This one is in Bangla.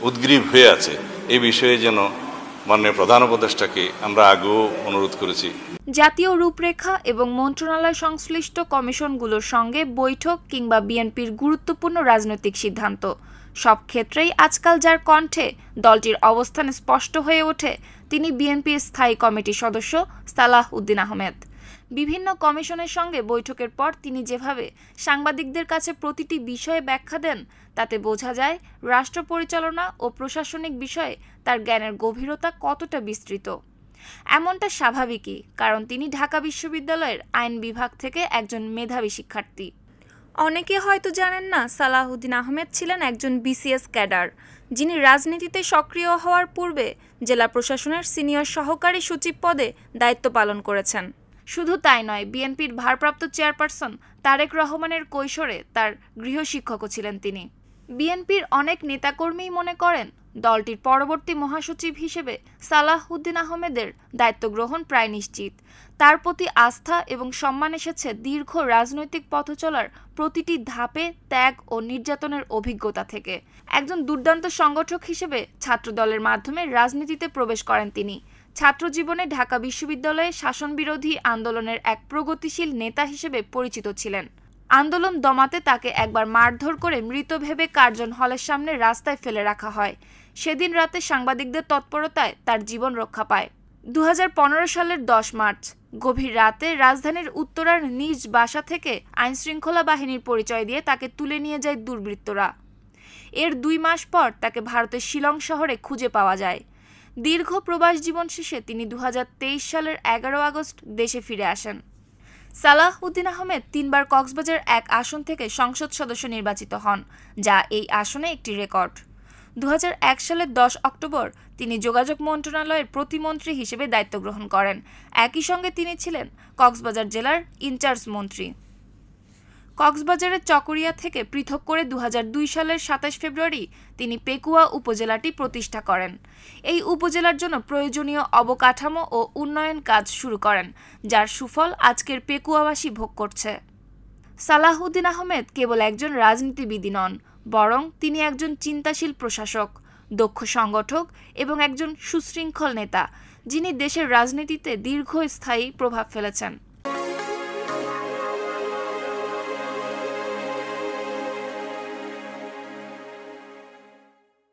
উদ্গ্রীব হয়ে আছে এই বিষয়ে যেন মাননীয় প্রধান উপদেষ্টাকে আমরা আগেও অনুরোধ করেছি। জাতীয় রূপরেখা এবং মন্ত্রণালয় সংশ্লিষ্ট কমিশনগুলোর সঙ্গে বৈঠক কিংবা বিএনপির গুরুত্বপূর্ণ রাজনৈতিক সিদ্ধান্ত সব ক্ষেত্রেই আজকাল যার কণ্ঠে দলটির অবস্থান স্পষ্ট হয়ে ওঠে তিনি বিএনপির স্থায়ী কমিটির সদস্য সালাহ উদ্দিন আহমেদ। বিভিন্ন কমিশনের সঙ্গে বৈঠকের পর তিনি যেভাবে সাংবাদিকদের কাছে প্রতিটি বিষয়ে ব্যাখ্যা দেন তাতে বোঝা যায় রাষ্ট্র পরিচালনা ও প্রশাসনিক বিষয়ে তার জ্ঞানের গভীরতা কতটা বিস্তৃত। এমনটা স্বাভাবিকই, কারণ তিনি ঢাকা বিশ্ববিদ্যালয়ের আইন বিভাগ থেকে একজন মেধাবী শিক্ষার্থী। অনেকে হয়তো জানেন না, সালাহ উদ্দিন আহমেদ ছিলেন একজন বিসিএস ক্যাডার, যিনি রাজনীতিতে সক্রিয় হওয়ার পূর্বে জেলা প্রশাসনের সিনিয়র সহকারী সচিব পদে দায়িত্ব পালন করেছেন। শুধু তাই নয়, বিএনপির ভারপ্রাপ্ত চেয়ারপারসন তারেক রহমানের কৈশোরে তার গৃহশিক্ষকও ছিলেন তিনি। বিএনপির অনেক নেতাকর্মী মনে করেন দলটির পরবর্তী মহাসচিব হিসেবে সালাহ উদ্দিন আহমেদের দায়িত্ব গ্রহণ প্রায় নিশ্চিত। তার প্রতি আস্থা এবং সম্মান এসেছে দীর্ঘ রাজনৈতিক পথ চলার প্রতিটি ধাপে ত্যাগ ও নির্যাতনের অভিজ্ঞতা থেকে। একজন দুর্দান্ত সংগঠক হিসেবে ছাত্রদলের মাধ্যমে রাজনীতিতে প্রবেশ করেন তিনি। ছাত্র জীবনে ঢাকা বিশ্ববিদ্যালয়ে শাসনবিরোধী আন্দোলনের এক প্রগতিশীল নেতা হিসেবে পরিচিত ছিলেন। আন্দোলন দমাতে তাকে একবার মারধর করে মৃত ভেবে কার্জন হলের সামনে রাস্তায় ফেলে রাখা হয়। সেদিন রাতে সাংবাদিকদের তৎপরতায় তার জীবন রক্ষা পায়। 2015 সালের 10 মার্চ গভীর রাতে রাজধানীর উত্তরার নিজ বাসা থেকে আইনশৃঙ্খলা বাহিনীর পরিচয় দিয়ে তাকে তুলে নিয়ে যায় দুর্বৃত্তরা। এর 2 মাস পর তাকে ভারতের শিলং শহরে খুঁজে পাওয়া যায়। দীর্ঘ প্রবাস জীবন শেষে তিনি 2023 সালের 11 আগস্ট দেশে ফিরে আসেন। সালাহ উদ্দিন আহমেদ 3 বার কক্সবাজার 1 আসন থেকে সংসদ সদস্য নির্বাচিত হন, যা এই আসনে একটি রেকর্ড। 2001 সালের 10 অক্টোবর তিনি যোগাযোগ মন্ত্রণালয়ের প্রতিমন্ত্রী হিসেবে দায়িত্ব গ্রহণ করেন। একই সঙ্গে তিনি ছিলেন কক্সবাজার জেলার ইনচার্জ মন্ত্রী। কক্সবাজারের চকরিয়া থেকে পৃথক করে 2002 সালের 27 ফেব্রুয়ারি তিনি পেকুয়া উপজেলাটি প্রতিষ্ঠা করেন। এই উপজেলার জন্য প্রয়োজনীয় অবকাঠামো ও উন্নয়ন কাজ শুরু করেন, যার সুফল আজকের পেকুয়াবাসী ভোগ করছে। সালাহ উদ্দিন আহমেদ কেবল একজন রাজনীতিবিদই নন, বরং তিনি একজন চিন্তাশীল প্রশাসক, দক্ষ সংগঠক এবং একজন সুশৃঙ্খল নেতা, যিনি দেশের রাজনীতিতে দীর্ঘস্থায়ী প্রভাব ফেলেছেন।